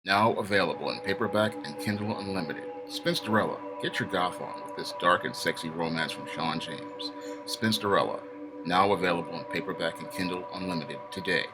Now available in paperback and Kindle Unlimited. Spinsterella, get your goth on with this dark and sexy romance from Shawn James. Spinsterella, now available in paperback and Kindle Unlimited today.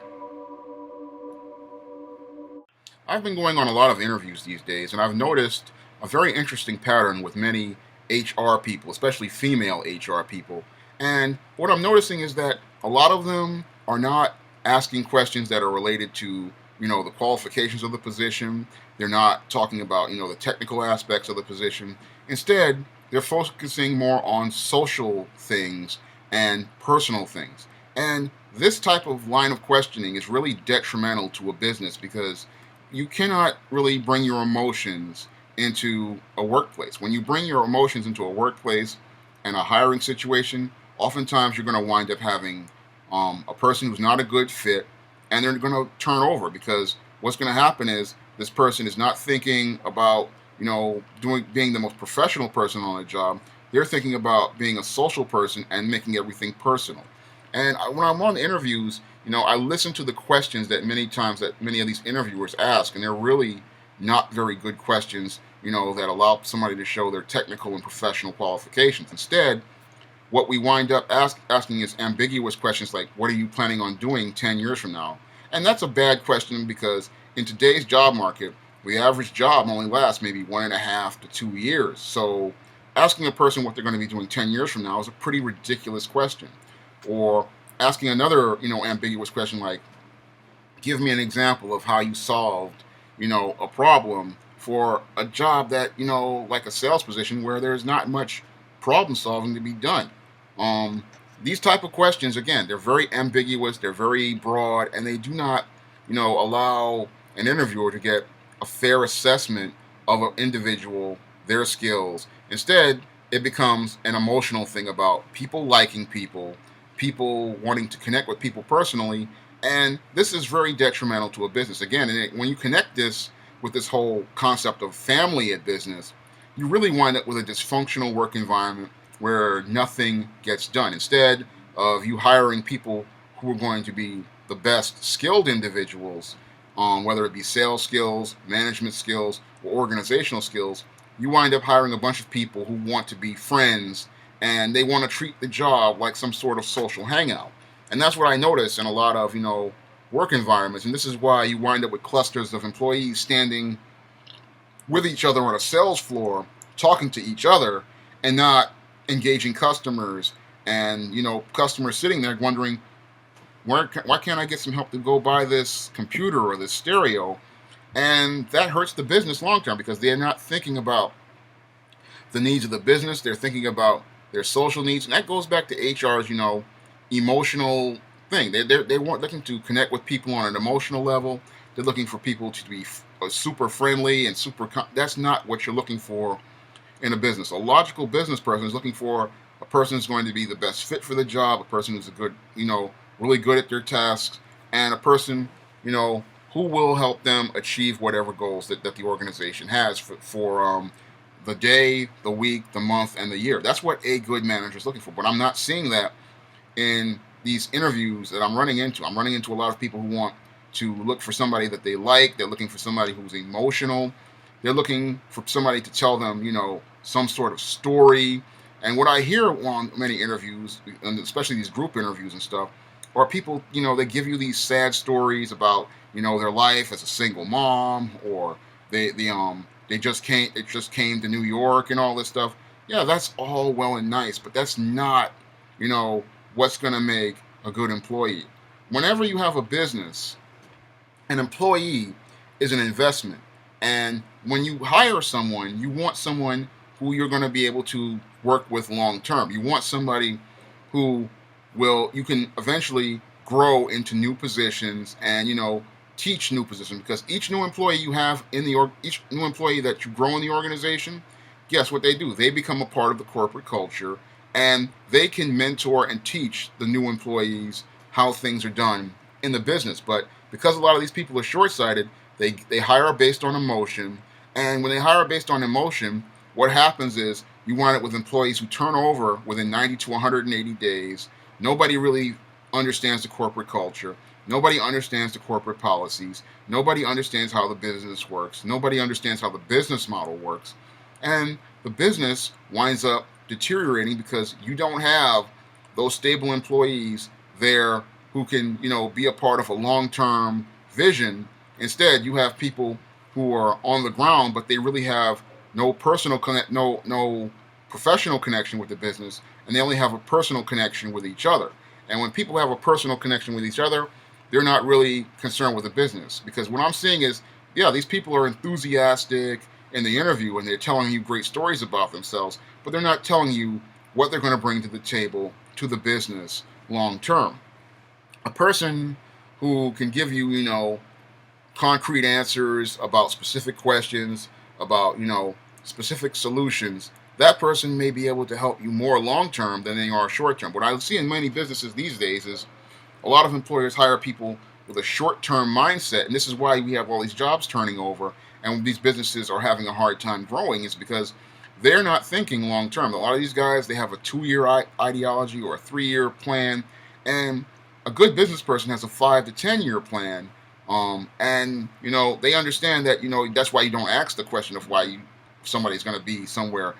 I've been going on a lot of interviews these days, and I've noticed a very interesting pattern with many HR people, especially female HR people. And what I'm noticing is that a lot of them are not asking questions that are related to, the qualifications of the position. They're not talking about, the technical aspects of the position. Instead, they're focusing more on social things and personal things. And this type of line of questioning is really detrimental to a business because you cannot really bring your emotions into a workplace. When you bring your emotions into a workplace and a hiring situation, oftentimes you're going to wind up having a person who's not a good fit, and they're going to turn over because what's going to happen is this person is not thinking about doing being the most professional person on the job. They're thinking about being a social person and making everything personal. And when I'm on interviews, I listen to the questions that many of these interviewers ask, and they're really not very good questions, that allow somebody to show their technical and professional qualifications. Instead, what we wind up asking is ambiguous questions like, what are you planning on doing 10 years from now? And that's a bad question because in today's job market, the average job only lasts maybe 1.5 to 2 years. So asking a person what they're going to be doing 10 years from now is a pretty ridiculous question. Or asking another, ambiguous question like, give me an example of how you solved, a problem for a job that, like a sales position where there's not much problem solving to be done. Um, these type of questions, again, they're very ambiguous, they're very broad, and they do not, allow an interviewer to get a fair assessment of an individual, their skills. Instead, it becomes an emotional thing about people liking people wanting to connect with people personally, and this is very detrimental to a business. Again, when you connect this with this whole concept of family at business, you really wind up with a dysfunctional work environment where nothing gets done. Instead of you hiring people who are going to be the best skilled individuals, whether it be sales skills, management skills, or organizational skills, you wind up hiring a bunch of people who want to be friends and they want to treat the job like some sort of social hangout. And that's what I notice in a lot of, work environments. And this is why you wind up with clusters of employees standing with each other on a sales floor, talking to each other and not engaging customers. And, customers sitting there wondering, why can't I get some help to go buy this computer or this stereo? And that hurts the business long term because they're not thinking about the needs of the business. They're thinking about their social needs, and that goes back to HR's, emotional thing. They want looking to connect with people on an emotional level. They're looking for people to be super friendly and That's not what you're looking for in a business. A logical business person is looking for a person who's going to be the best fit for the job, a person who's a good, really good at their tasks, and a person, who will help them achieve whatever goals that the organization has for the day, the week, the month, and the year. That's what a good manager is looking for. But I'm not seeing that in these interviews that I'm running into. I'm running into a lot of people who want to look for somebody that they like. They're looking for somebody who's emotional. They're looking for somebody to tell them, some sort of story. And what I hear on many interviews, and especially these group interviews and stuff, are people, they give you these sad stories about, their life as a single mom, or they just came to New York and all this stuff. Yeah, that's all well and nice, but that's not, what's going to make a good employee. Whenever you have a business, an employee is an investment. And when you hire someone, you want someone who you're going to be able to work with long term. You want somebody who you can eventually grow into new positions and, teach new positions, because each new employee you have each new employee that you grow in the organization, guess what they do? They become a part of the corporate culture, and they can mentor and teach the new employees how things are done in the business. But because a lot of these people are short-sighted, they hire based on emotion, and when they hire based on emotion, what happens is you wind up with employees who turn over within 90 to 180 days. Nobody really understands the corporate culture. Nobody understands the corporate policies. Nobody understands how the business works. Nobody understands how the business model works. And the business winds up deteriorating because you don't have those stable employees there who can, be a part of a long-term vision. Instead, you have people who are on the ground, but they really have no no professional connection with the business, and they only have a personal connection with each other. And when people have a personal connection with each other, they're not really concerned with the business. Because what I'm seeing is, yeah, these people are enthusiastic in the interview and they're telling you great stories about themselves, but they're not telling you what they're going to bring to the table to the business long term. A person who can give you, concrete answers about specific questions, about, specific solutions, that person may be able to help you more long term than they are short term. What I see in many businesses these days is a lot of employers hire people with a short term mindset, and this is why we have all these jobs turning over and these businesses are having a hard time growing, is because they're not thinking long term. A lot of these guys, they have a 2 year ideology or a 3 year plan, and a good business person has a 5 to 10 year plan. And they understand that that's why you don't ask the question of why somebody's going to be somewhere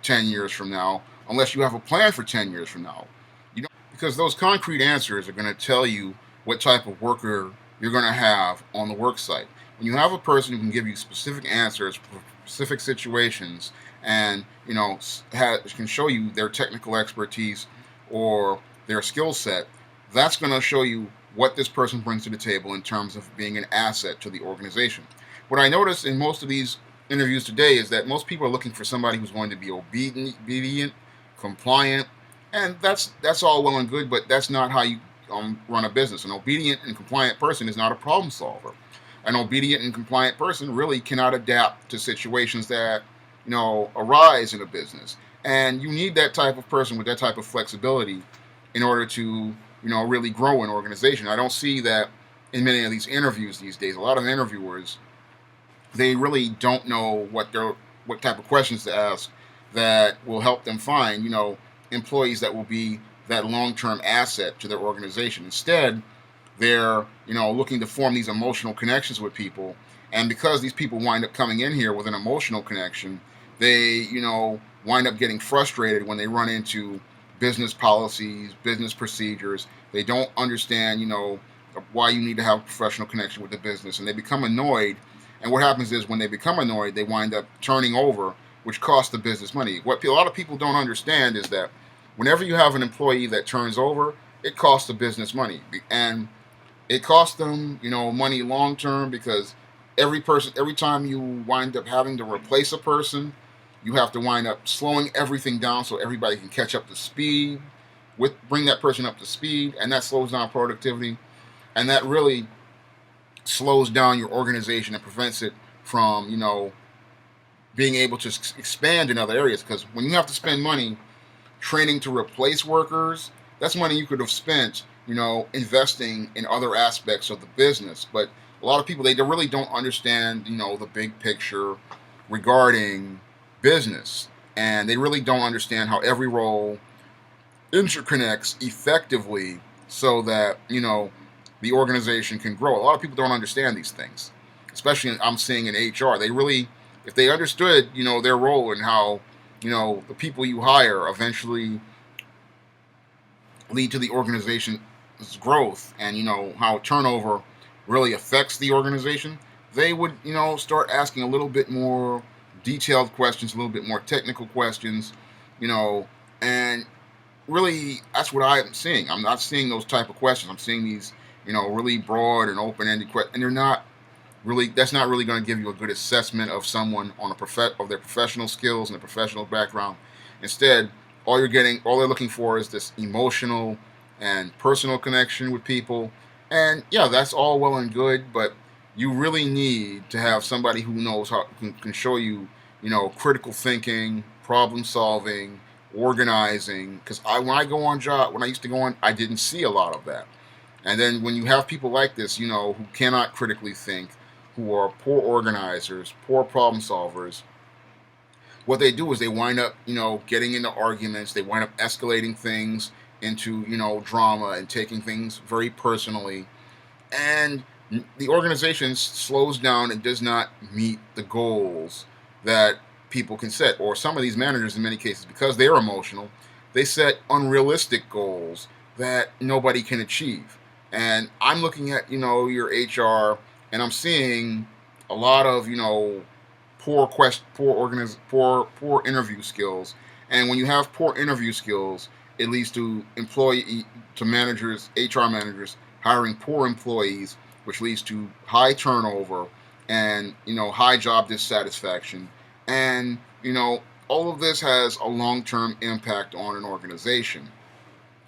10 years from now, unless you have a plan for 10 years from now. Because those concrete answers are going to tell you what type of worker you're going to have on the work site. When you have a person who can give you specific answers for specific situations, and can show you their technical expertise or their skill set, that's going to show you what this person brings to the table in terms of being an asset to the organization. What I notice in most of these interviews today is that most people are looking for somebody who's going to be obedient, compliant, and that's all well and good, but that's not how you run a business. An obedient and compliant person is not a problem solver. An obedient and compliant person really cannot adapt to situations that arise in a business, and you need that type of person with that type of flexibility in order to really grow an organization. I don't see that in many of these interviews these days. A lot of interviewers, they really don't know what type of questions to ask that will help them find employees that will be that long-term asset to their organization. Instead, they're looking to form these emotional connections with people, and because these people wind up coming in here with an emotional connection, they wind up getting frustrated when they run into business policies, business procedures. They don't understand why you need to have a professional connection with the business, and they become annoyed. And what happens is when they become annoyed, they wind up turning over, which costs the business money. What a lot of people don't understand is that whenever you have an employee that turns over, it costs the business money, and it costs them money long term, because every time you wind up having to replace a person, you have to wind up slowing everything down so everybody can catch up to speed, bring that person up to speed, and that slows down productivity, and that really slows down your organization and prevents it from being able to expand in other areas. Because when you have to spend money training to replace workers, that's money you could have spent investing in other aspects of the business. But a lot of people, they really don't understand the big picture regarding business, and they really don't understand how every role interconnects effectively so that the organization can grow. A lot of people don't understand these things, especially I'm seeing in HR. They really, if they understood their role and how the people you hire eventually lead to the organization's growth, and how turnover really affects the organization, they would start asking a little bit more detailed questions, a little bit more technical questions, and really that's what I'm seeing. I'm not seeing those type of questions. I'm seeing these really broad and open-ended questions, and that's not really going to give you a good assessment of someone on of their professional skills and their professional background. Instead, all they're looking for is this emotional and personal connection with people. And yeah, that's all well and good, but you really need to have somebody who knows how can show you, critical thinking, problem solving, organizing. Because when I used to go on, I didn't see a lot of that. And then when you have people like this, who cannot critically think, who are poor organizers, poor problem solvers, what they do is they wind up, getting into arguments. They wind up escalating things into, drama and taking things very personally. and the organization slows down and does not meet the goals that people can set. Or some of these managers, in many cases, because they're emotional, they set unrealistic goals that nobody can achieve. And I'm looking at, your HR, and I'm seeing a lot of, poor interview skills. And when you have poor interview skills, it leads to managers, HR managers hiring poor employees, which leads to high turnover and high job dissatisfaction. And all of this has a long-term impact on an organization.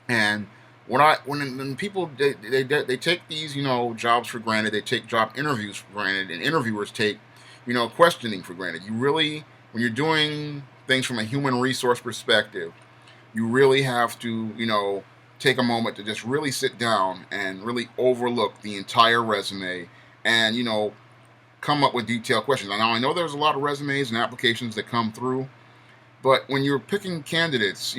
And when people they take these jobs for granted, they take job interviews for granted, and interviewers take questioning for granted. You really, when you're doing things from a human resource perspective, you really have to take a moment to just really sit down and really overlook the entire resume and come up with detailed questions. Now I know there's a lot of resumes and applications that come through, but when you're picking candidates,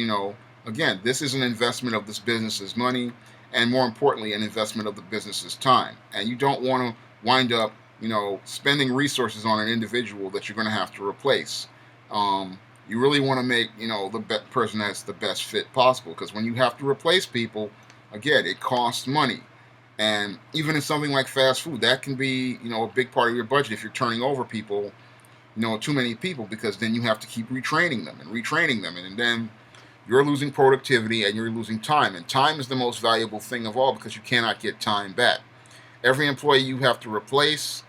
again, this is an investment of this business's money, and more importantly, an investment of the business's time. And you don't want to wind up, spending resources on an individual that you're going to have to replace. You really want to make, the person that's the best fit possible, because when you have to replace people, again, it costs money. And even in something like fast food, that can be, a big part of your budget if you're turning over people, too many people, because then you have to keep retraining them, and then you're losing productivity and you're losing time. And time is the most valuable thing of all, because you cannot get time back. Every employee you have to replace,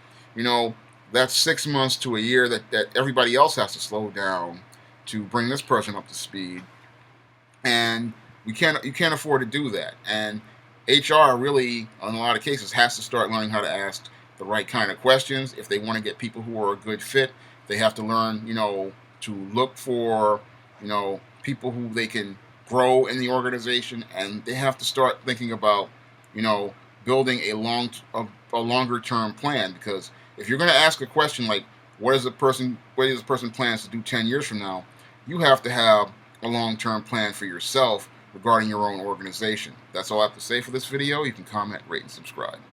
that's 6 months to a year that everybody else has to slow down to bring this person up to speed. And you can't afford to do that. And HR really, in a lot of cases, has to start learning how to ask the right kind of questions. If they want to get people who are a good fit, they have to learn, to look for, people who they can grow in the organization, and they have to start thinking about, building a longer term plan. Because if you're going to ask a question like, what does this person plans to do 10 years from now, you have to have a long term plan for yourself regarding your own organization. That's all I have to say for this video. You can comment, rate, and subscribe.